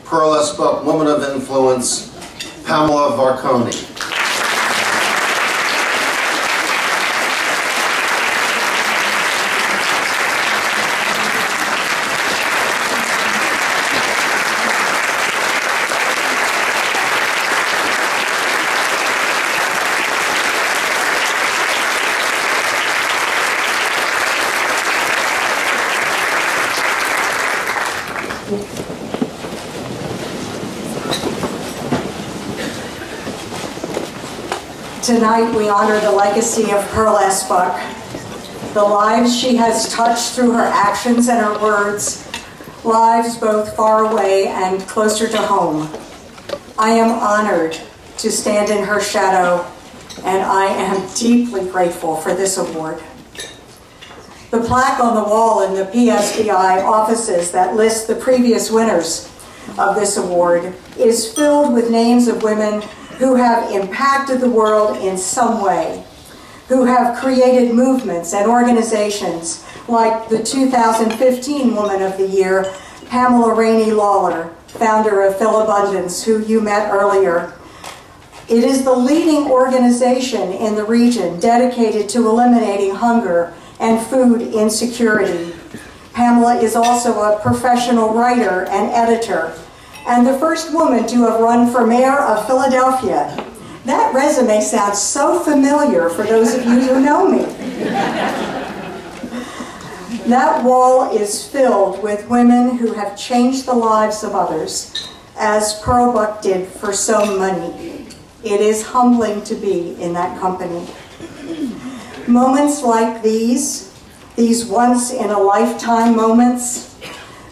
Burlesque Woman of Influence, Pamela Varconi. Tonight we honor the legacy of Pearl Esbuck, the lives she has touched through her actions and her words, lives both far away and closer to home. I am honored to stand in her shadow, and I am deeply grateful for this award. The plaque on the wall in the PSBI offices that lists the previous winners of this award is filled with names of women who have impacted the world in some way, who have created movements and organizations like the 2015 Woman of the Year, Pamela Rainey Lawler, founder of Philabundance, who you met earlier. It is the leading organization in the region dedicated to eliminating hunger and food insecurity. Pamela is also a professional writer and editor, and the first woman to have run for mayor of Philadelphia. That resume sounds so familiar for those of you who know me. That wall is filled with women who have changed the lives of others, as Pearl Buck did for so many. It is humbling to be in that company. Moments like these once-in-a-lifetime moments,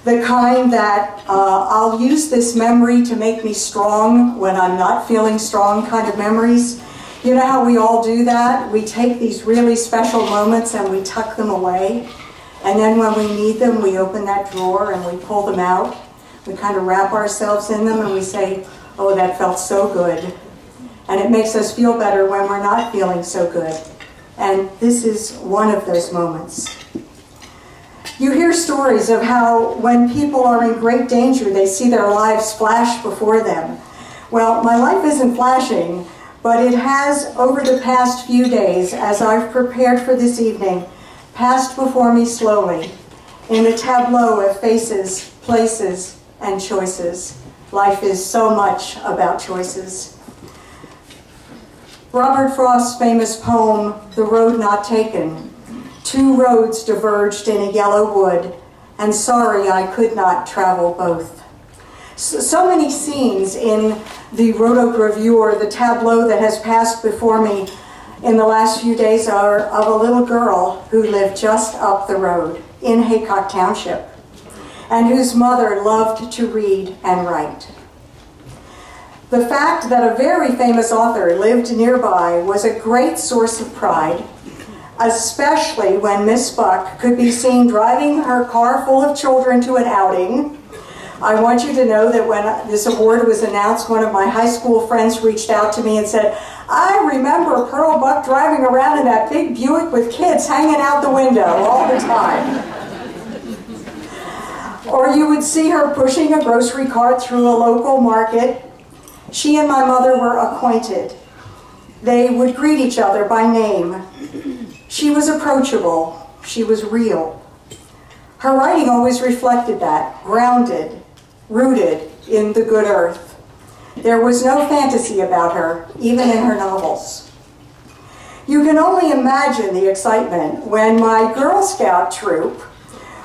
the kind that I'll use this memory to make me strong when I'm not feeling strong kind of memories. You know how we all do that? We take these really special moments and we tuck them away. And then when we need them, we open that drawer and we pull them out. We kind of wrap ourselves in them and we say, oh, that felt so good. And it makes us feel better when we're not feeling so good. And this is one of those moments. You hear stories of how when people are in great danger, they see their lives flash before them. Well, my life isn't flashing, but it has, over the past few days, as I've prepared for this evening, passed before me slowly in a tableau of faces, places, and choices. Life is so much about choices. Robert Frost's famous poem, The Road Not Taken. Two roads diverged in a yellow wood, and sorry I could not travel both. So many scenes in the rotogravure, the tableau that has passed before me in the last few days, are of a little girl who lived just up the road in Haycock Township, and whose mother loved to read and write. The fact that a very famous author lived nearby was a great source of pride, especially when Miss Buck could be seen driving her car full of children to an outing. I want you to know that when this award was announced, one of my high school friends reached out to me and said, I remember Pearl Buck driving around in that big Buick with kids hanging out the window all the time. Or you would see her pushing a grocery cart through a local market. She and my mother were acquainted. They would greet each other by name. She was approachable. She was real. Her writing always reflected that, grounded, rooted in the good earth. There was no fantasy about her, even in her novels. You can only imagine the excitement when my Girl Scout troop,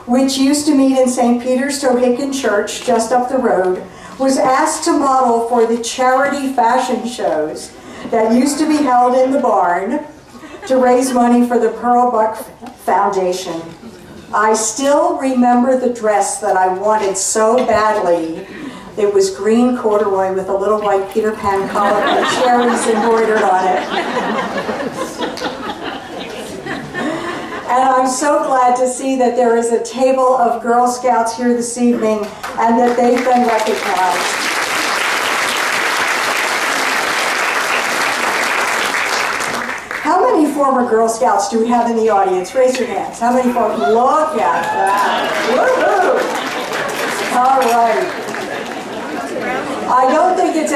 which used to meet in St. Peter's Tohickon Church just up the road, was asked to model for the charity fashion shows that used to be held in the barn to raise money for the Pearl Buck Foundation. I still remember the dress that I wanted so badly. It was green corduroy with a little white Peter Pan collar and cherries embroidered on it. And I'm so glad to see that there is a table of Girl Scouts here this evening and that they've been recognized. How many former Girl Scouts do we have in the audience? Raise your hands. How many former? Look at that. Woohoo! All right.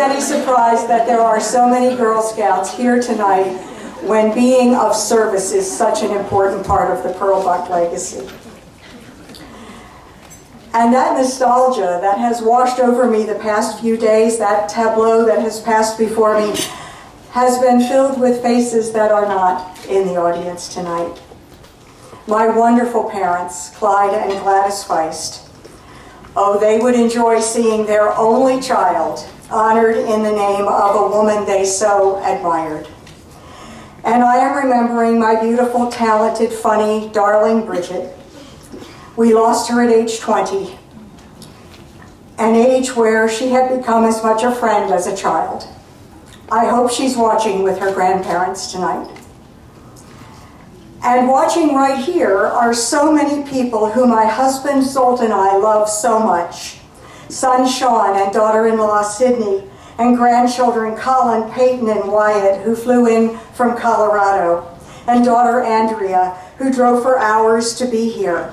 any surprise that there are so many Girl Scouts here tonight when being of service is such an important part of the Pearl Buck legacy. And that nostalgia that has washed over me the past few days, that tableau that has passed before me, has been filled with faces that are not in the audience tonight. My wonderful parents, Clyde and Gladys Feist. Oh, they would enjoy seeing their only child honored in the name of a woman they so admired. And I am remembering my beautiful, talented, funny, darling Bridget. We lost her at age 20, an age where she had become as much a friend as a child. I hope she's watching with her grandparents tonight. And watching right here are so many people who my husband Zolt and I love so much. Son Sean and daughter-in-law Sydney, and grandchildren Colin, Peyton, and Wyatt, who flew in from Colorado, and daughter Andrea, who drove for hours to be here,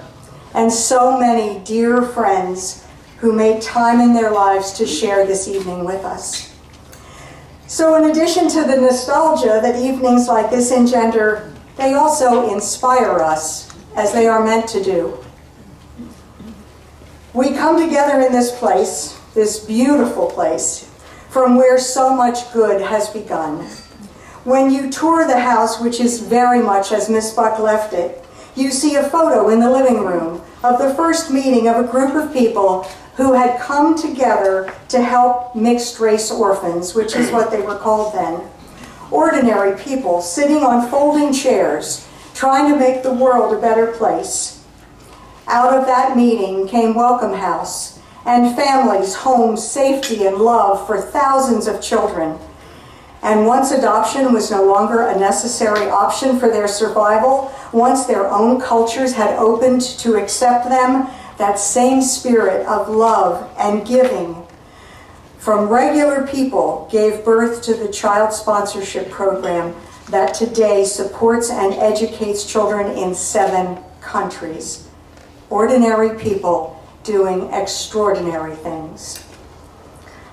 and so many dear friends who made time in their lives to share this evening with us. So in addition to the nostalgia that evenings like this engender, they also inspire us, as they are meant to do. We come together in this place, this beautiful place, from where so much good has begun. When you tour the house, which is very much as Miss Buck left it, you see a photo in the living room of the first meeting of a group of people who had come together to help mixed-race orphans, which is what they were called then. Ordinary people sitting on folding chairs, trying to make the world a better place. Out of that meeting came Welcome House, and families, homes, safety, and love for thousands of children. And once adoption was no longer a necessary option for their survival, once their own cultures had opened to accept them, that same spirit of love and giving from regular people gave birth to the child sponsorship program that today supports and educates children in 7 countries. Ordinary people doing extraordinary things.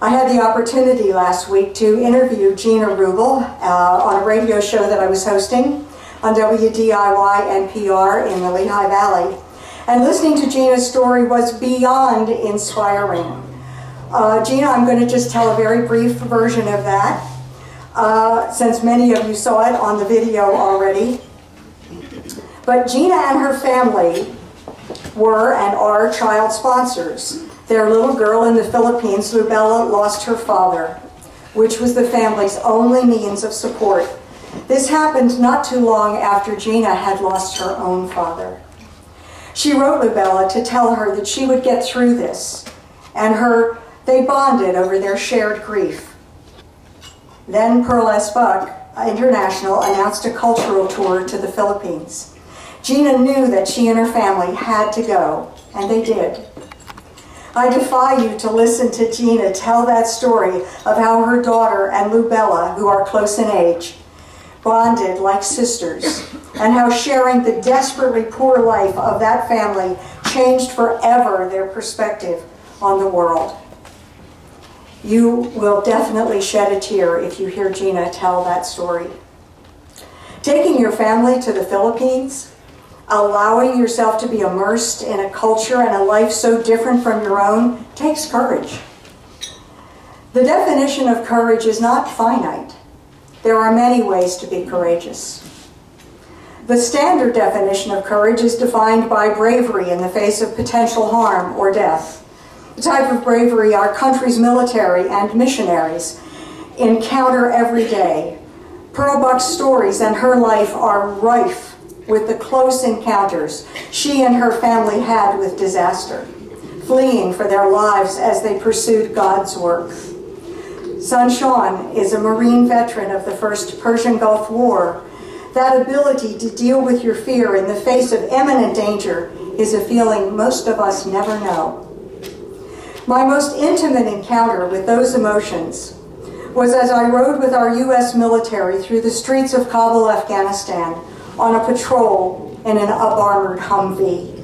I had the opportunity last week to interview Gina Rubel on a radio show that I was hosting on WDIY NPR in the Lehigh Valley. And listening to Gina's story was beyond inspiring. Gina, I'm going to just tell a very brief version of that, since many of you saw it on the video already. But Gina and her family were and are child sponsors. Their little girl in the Philippines, Lubella, lost her father, which was the family's only means of support. This happened not too long after Gina had lost her own father. She wrote Lubella to tell her that she would get through this, and they bonded over their shared grief. Then Pearl S. Buck International announced a cultural tour to the Philippines. Gina knew that she and her family had to go, and they did. I defy you to listen to Gina tell that story of how her daughter and Lubella, who are close in age, bonded like sisters, and how sharing the desperately poor life of that family changed forever their perspective on the world. You will definitely shed a tear if you hear Gina tell that story. Taking your family to the Philippines, allowing yourself to be immersed in a culture and a life so different from your own, takes courage. The definition of courage is not finite. There are many ways to be courageous. The standard definition of courage is defined by bravery in the face of potential harm or death. The type of bravery our country's military and missionaries encounter every day. Pearl Buck's stories and her life are rife with the close encounters she and her family had with disaster, fleeing for their lives as they pursued God's work. Son Sean is a Marine veteran of the First Persian Gulf War. That ability to deal with your fear in the face of imminent danger is a feeling most of us never know. My most intimate encounter with those emotions was as I rode with our U.S. military through the streets of Kabul, Afghanistan, on a patrol in an up-armored Humvee.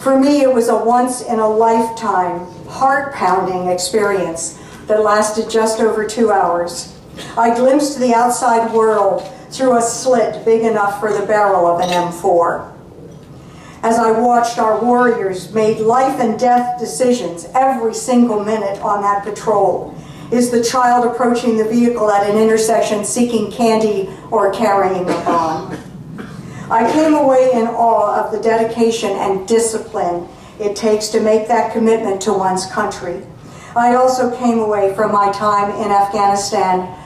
For me, it was a once-in-a-lifetime, heart-pounding experience that lasted just over 2 hours. I glimpsed the outside world through a slit big enough for the barrel of an M4. As I watched, our warriors made life and death decisions every single minute on that patrol. Is the child approaching the vehicle at an intersection seeking candy or carrying a bomb? I came away in awe of the dedication and discipline it takes to make that commitment to one's country. I also came away from my time in Afghanistan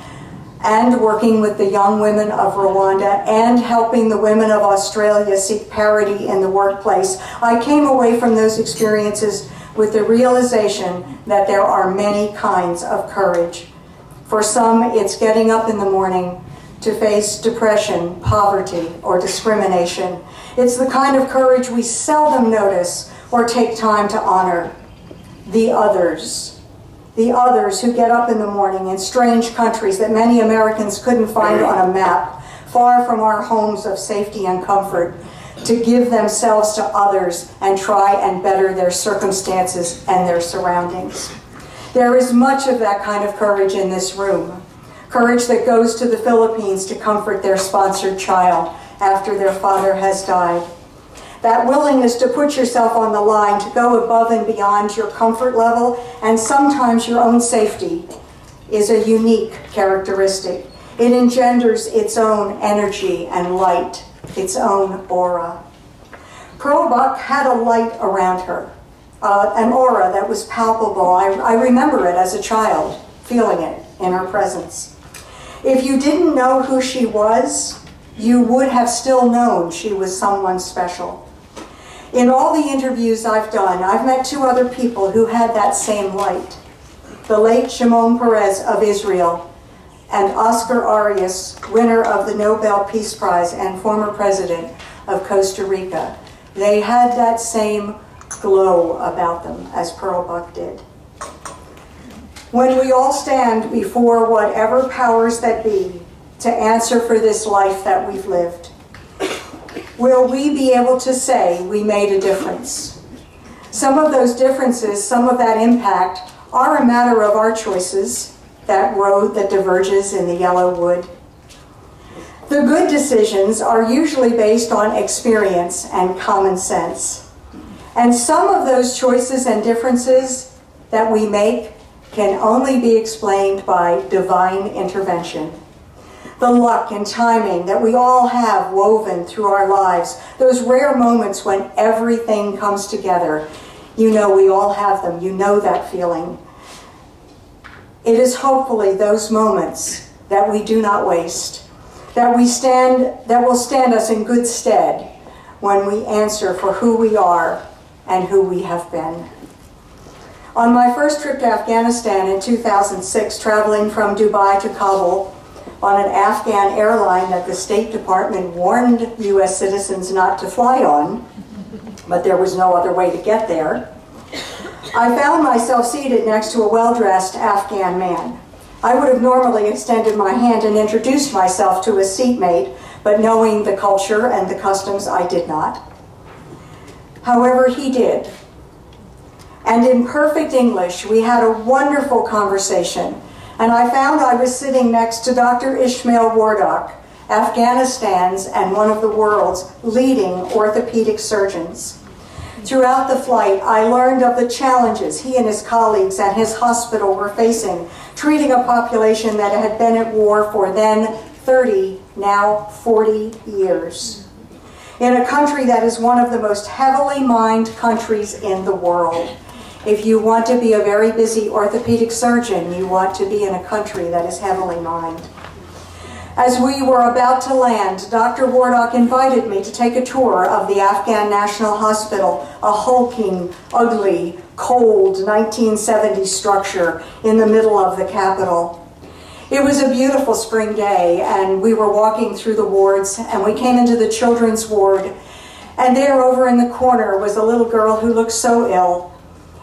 and working with the young women of Rwanda and helping the women of Australia seek parity in the workplace. I came away from those experiences with the realization that there are many kinds of courage. For some, it's getting up in the morning to face depression, poverty, or discrimination. It's the kind of courage we seldom notice or take time to honor. The others who get up in the morning in strange countries that many Americans couldn't find on a map, far from our homes of safety and comfort, to give themselves to others and try and better their circumstances and their surroundings. There is much of that kind of courage in this room. Courage that goes to the Philippines to comfort their sponsored child after their father has died. That willingness to put yourself on the line, to go above and beyond your comfort level and sometimes your own safety, is a unique characteristic. It engenders its own energy and light, its own aura. Pearl Buck had a light around her, an aura that was palpable. I remember it as a child, feeling it in her presence. If you didn't know who she was, you would have still known she was someone special. In all the interviews I've done, I've met two other people who had that same light. The late Shimon Peres of Israel and Oscar Arias, winner of the Nobel Peace Prize and former president of Costa Rica. They had that same glow about them as Pearl Buck did. When we all stand before whatever powers that be to answer for this life that we've lived, will we be able to say we made a difference? Some of those differences, some of that impact, are a matter of our choices, that road that diverges in the yellow wood. The good decisions are usually based on experience and common sense. And some of those choices and differences that we make can only be explained by divine intervention. The luck and timing that we all have woven through our lives, those rare moments when everything comes together. You know we all have them. You know that feeling. It is hopefully those moments that we do not waste, that will stand us in good stead when we answer for who we are and who we have been. On my first trip to Afghanistan in 2006, traveling from Dubai to Kabul on an Afghan airline that the State Department warned U.S. citizens not to fly on, but there was no other way to get there, I found myself seated next to a well-dressed Afghan man. I would have normally extended my hand and introduced myself to a seatmate, but knowing the culture and the customs, I did not. However, he did. And in perfect English, we had a wonderful conversation, and I found I was sitting next to Dr. Ishmael Wardak, Afghanistan's and one of the world's leading orthopedic surgeons. Throughout the flight, I learned of the challenges he and his colleagues at his hospital were facing, treating a population that had been at war for then 30, now 40 years. In a country that is one of the most heavily mined countries in the world. If you want to be a very busy orthopedic surgeon, you want to be in a country that is heavily mined. As we were about to land, Dr. Wardak invited me to take a tour of the Afghan National Hospital, a hulking, ugly, cold 1970s structure in the middle of the capital. It was a beautiful spring day, and we were walking through the wards, and we came into the children's ward, and there over in the corner was a little girl who looked so ill,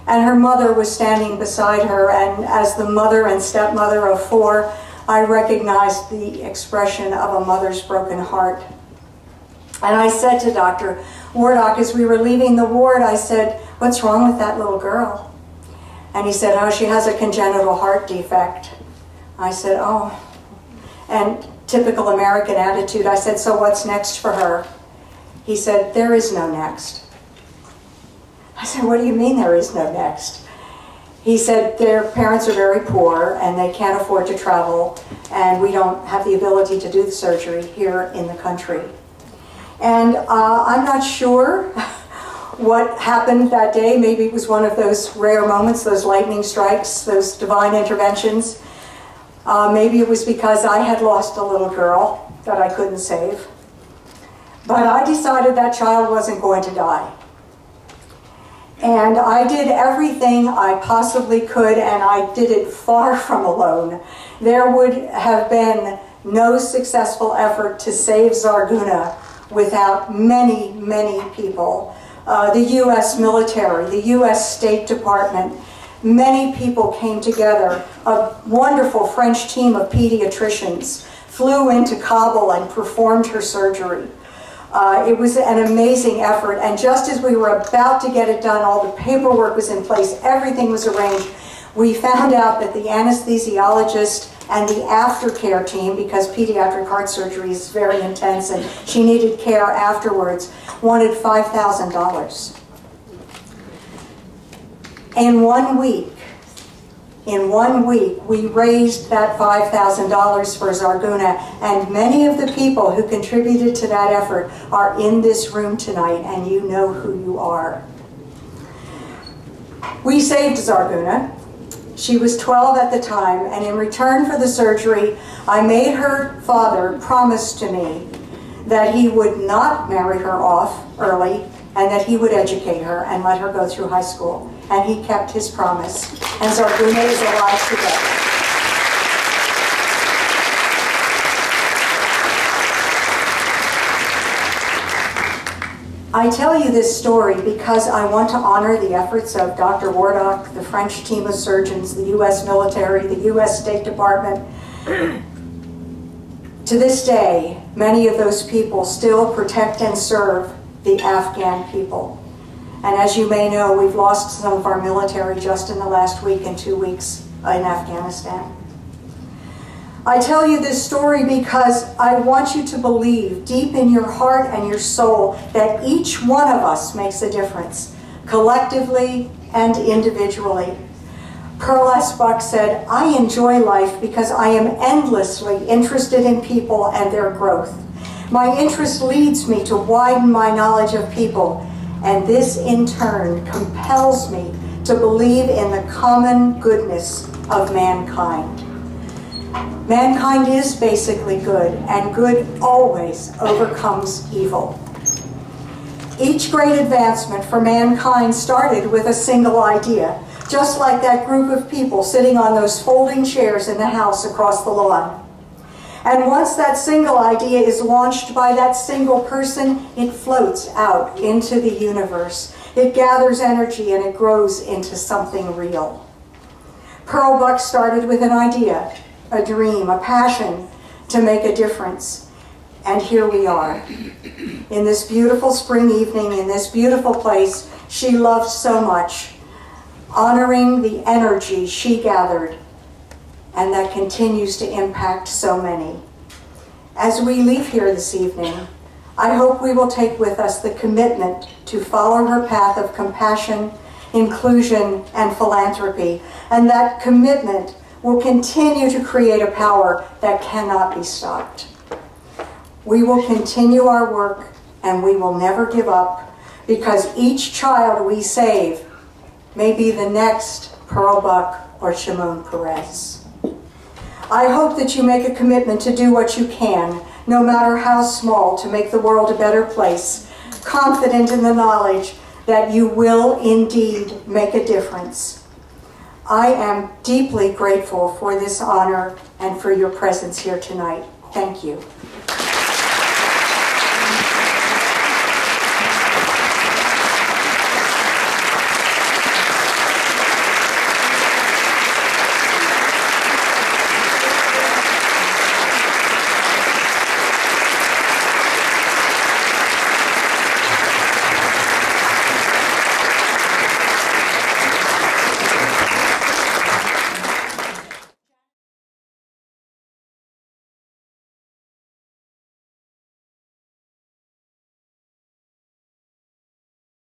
and her mother was standing beside her, and as the mother and stepmother of 4, I recognized the expression of a mother's broken heart. And I said to Dr. Wardak, as we were leaving the ward, I said, "What's wrong with that little girl?" And he said, oh, she has a congenital heart defect. I said, oh. And typical American attitude, I said, so what's next for her? He said, there is no next. I said, what do you mean there is no next? He said, their parents are very poor and they can't afford to travel, and we don't have the ability to do the surgery here in the country. And I'm not sure what happened that day. Maybe it was one of those rare moments, those lightning strikes, those divine interventions. Maybe it was because I had lost a little girl that I couldn't save. But I decided that child wasn't going to die. And I did everything I possibly could, and I did it far from alone. There would have been no successful effort to save Zarguna without many, many people. The U.S. military, the U.S. State Department, many people came together. A wonderful French team of pediatricians flew into Kabul and performed her surgery. It was an amazing effort, and just as we were about to get it done, all the paperwork was in place, everything was arranged, we found out that the anesthesiologist and the aftercare team, because pediatric heart surgery is very intense and she needed care afterwards, wanted $5,000. In 1 week, we raised that $5,000 for Zarguna, and many of the people who contributed to that effort are in this room tonight, and you know who you are. We saved Zarguna. She was 12 at the time, and in return for the surgery, I made her father promise to me that he would not marry her off early, and that he would educate her and let her go through high school. And he kept his promise. And Zarguna is alive today. I tell you this story because I want to honor the efforts of Dr. Wardock, the French team of surgeons, the U.S. military, the U.S. State Department. To this day, many of those people still protect and serve the Afghan people. And as you may know, we've lost some of our military just in the last week and 2 weeks in Afghanistan. I tell you this story because I want you to believe deep in your heart and your soul that each one of us makes a difference, collectively and individually. Pearl S. Buck said, I enjoy life because I am endlessly interested in people and their growth. My interest leads me to widen my knowledge of people, and this in turn compels me to believe in the common goodness of mankind. Mankind is basically good, and good always overcomes evil. Each great advancement for mankind started with a single idea, just like that group of people sitting on those folding chairs in the house across the lawn. And once that single idea is launched by that single person, it floats out into the universe. It gathers energy and it grows into something real. Pearl Buck started with an idea, a dream, a passion to make a difference. And here we are. In this beautiful spring evening, in this beautiful place she loved so much, honoring the energy she gathered and that continues to impact so many. As we leave here this evening, I hope we will take with us the commitment to follow her path of compassion, inclusion, and philanthropy, and that commitment will continue to create a power that cannot be stopped. We will continue our work, and we will never give up, because each child we save may be the next Pearl Buck or Shimon Peres. I hope that you make a commitment to do what you can, no matter how small, to make the world a better place, confident in the knowledge that you will indeed make a difference. I am deeply grateful for this honor and for your presence here tonight. Thank you.